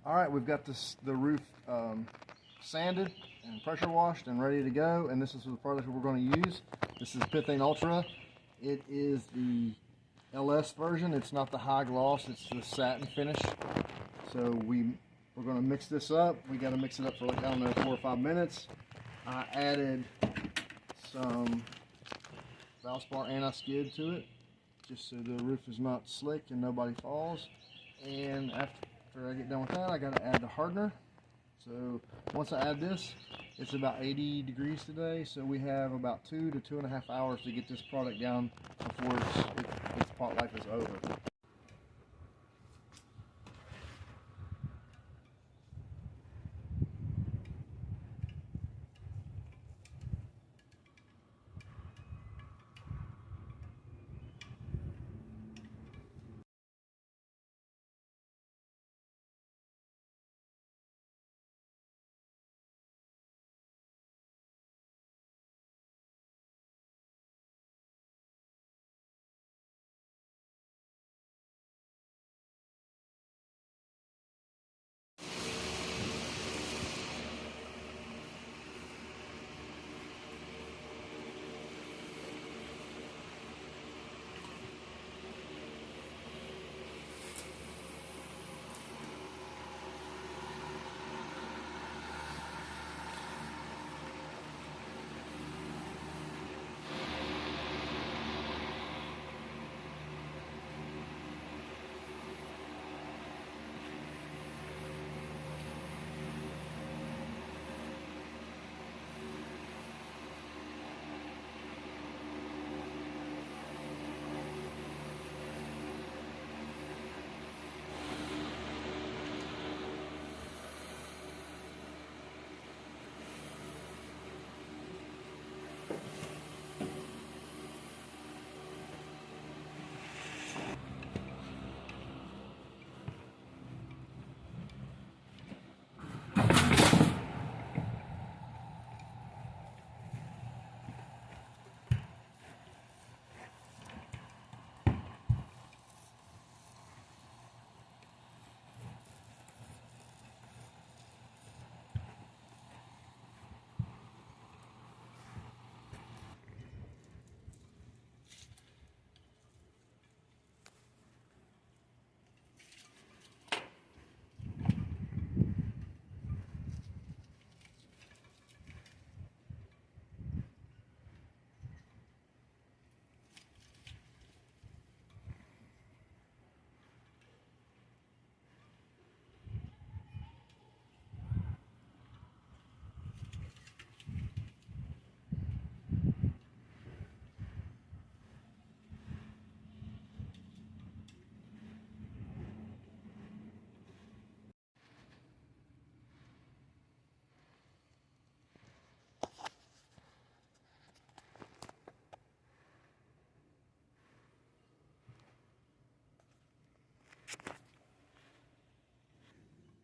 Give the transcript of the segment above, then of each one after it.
All right, we've got the roof sanded and pressure washed and ready to go, and this is the product we're going to use. This is Pitthane Ultra. It is the LS version. It's not the high gloss, it's the satin finish. So we're going to mix this up. We got to mix it up for, like, I don't know, 4 or 5 minutes. I added some Valspar anti-skid to it, just so the roof is not slick and nobody falls. And after I get done with that, I got to add the hardener. So once I add this, it's about 80 degrees today, so we have about 2 to 2.5 hours to get this product down before its pot life is over.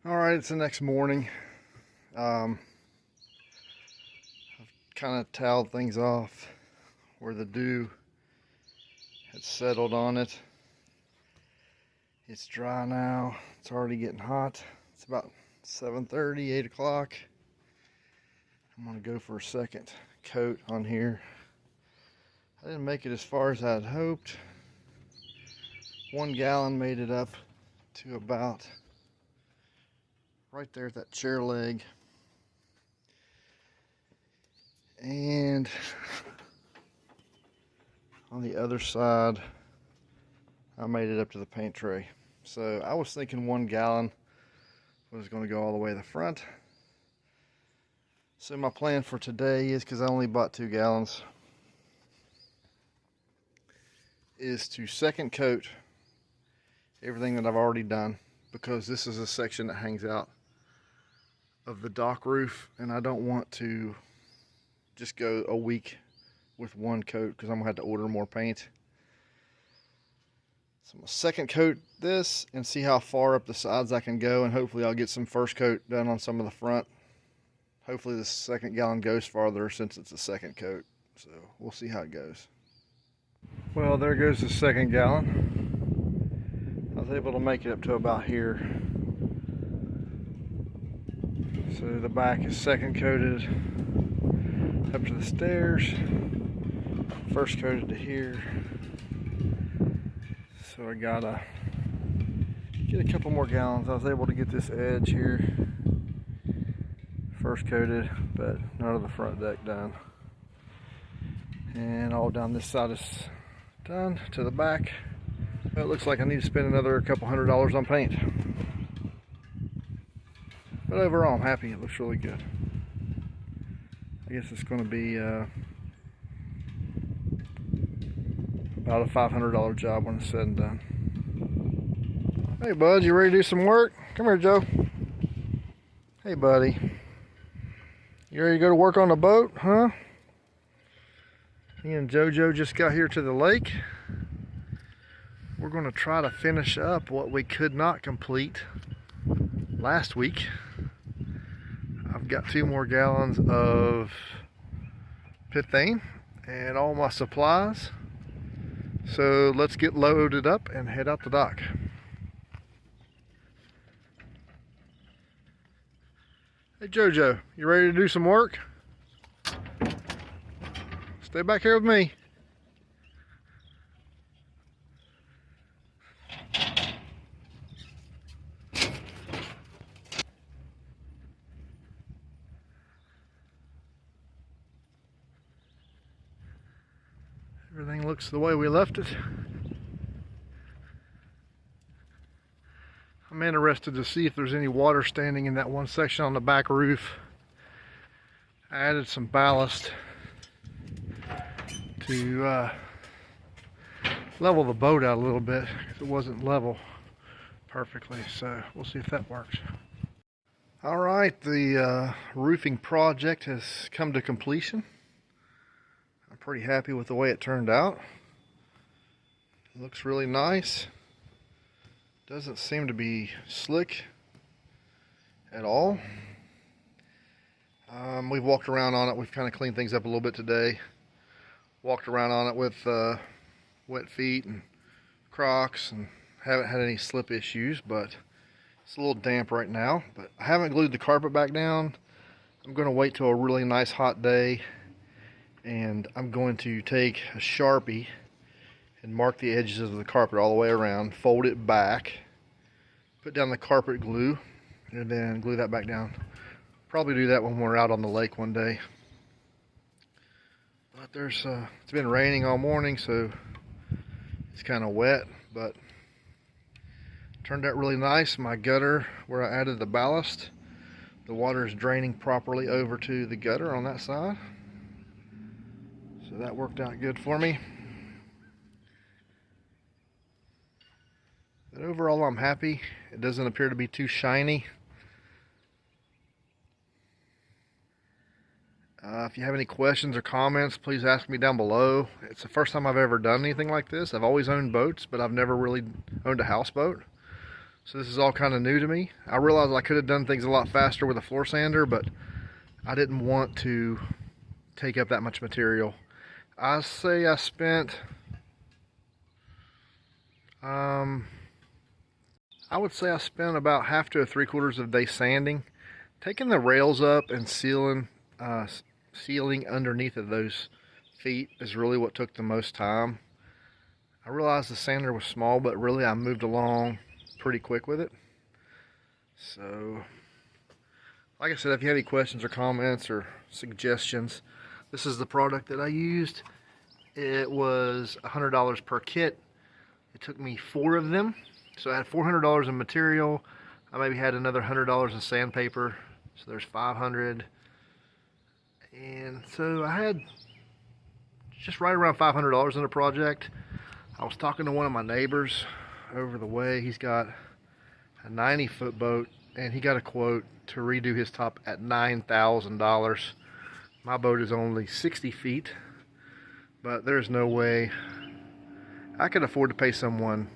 All right, it's the next morning. I've kind of toweled things off where the dew had settled on it. It's dry now. It's already getting hot. It's about 7:30, 8 o'clock. I'm gonna go for a second coat on here. I didn't make it as far as I'd hoped. 1 gallon made it up to about right there at that chair leg, and on the other side I made it up to the paint tray. So I was thinking 1 gallon was going to go all the way to the front. So my plan for today is, because I only bought 2 gallons, is to second coat everything that I've already done, because this is a section that hangs out of the dock roof, and I don't want to just go a week with 1 coat, because I'm gonna have to order more paint. So I'm gonna second coat this and see how far up the sides I can go, and hopefully I'll get some first coat done on some of the front. Hopefully the 2nd gallon goes farther since it's a second coat, so we'll see how it goes. Well, there goes the 2nd gallon. I was able to make it up to about here. So the back is second coated up to the stairs, first coated to here. So I gotta get a couple more gallons. I was able to get this edge here first coated, but none of the front deck done. And all down this side is done to the back. It looks like I need to spend another couple $100 on paint. But overall, I'm happy. It looks really good. I guess it's going to be about a $500 job when it's said and done. Hey, bud, you ready to do some work? Come here, Joe. Hey, buddy. You ready to go to work on the boat, huh? Me and JoJo just got here to the lake. We're going to try to finish up what we could not complete last week. I've got 2 more gallons of Pitthane and all my supplies. So let's get loaded up and head out the dock. Hey JoJo, you ready to do some work? Stay back here with me. Everything looks the way we left it. I'm interested to see if there's any water standing in that one section on the back roof. I added some ballast to level the boat out a little bit because it wasn't level perfectly, so we'll see if that works. Alright, the roofing project has come to completion. I'm pretty happy with the way it turned out. It looks really nice. Doesn't seem to be slick at all. We've walked around on it. We've kind of cleaned things up a little bit today. Walked around on it with wet feet and Crocs and haven't had any slip issues, but it's a little damp right now. But I haven't glued the carpet back down. I'm going to wait till a really nice hot day, and I'm going to take a Sharpie and mark the edges of the carpet all the way around, fold it back, put down the carpet glue, and then glue that back down. Probably do that when we're out on the lake one day. But there's it's been raining all morning, so it's kind of wet, but turned out really nice. My gutter, where I added the ballast, the water is draining properly over to the gutter on that side, so that worked out good for me. But overall, I'm happy. It doesn't appear to be too shiny. If you have any questions or comments, please ask me down below. It's the first time I've ever done anything like this. I've always owned boats, but I've never really owned a houseboat. So this is all kind of new to me. I realized I could have done things a lot faster with a floor sander, but I didn't want to take up that much material. I say I spent I would say I spent about half to 3/4 of a day sanding. Taking the rails up and sealing underneath of those feet is really what took the most time. I realized the sander was small, but really I moved along pretty quick with it. So, like I said, if you have any questions or comments or suggestions, this is the product that I used. It was $100 per kit. It took me 4 of them. So I had $400 in material. I maybe had another $100 in sandpaper. So there's $500. And so I had just right around $500 in the project. I was talking to one of my neighbors over the way. He's got a 90-foot boat, and he got a quote to redo his top at $9,000. My boat is only 60 feet, but there's no way I could afford to pay someone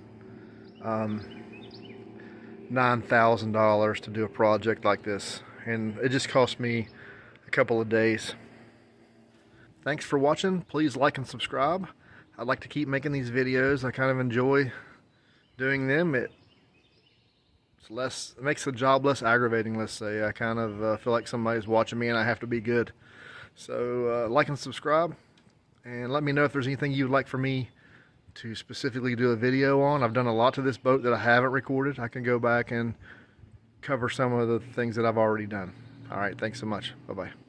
$9,000 to do a project like this, and it just cost me a couple of days. Thanks for watching. Please like and subscribe. I'd like to keep making these videos. I kind of enjoy doing them. It It makes the job less aggravating, let's say. I kind of feel like somebody's watching me and I have to be good. So like and subscribe, and let me know if there's anything you'd like for me to specifically do a video on. I've done a lot to this boat that I haven't recorded. I can go back and cover some of the things that I've already done. All right, thanks so much. Bye-bye.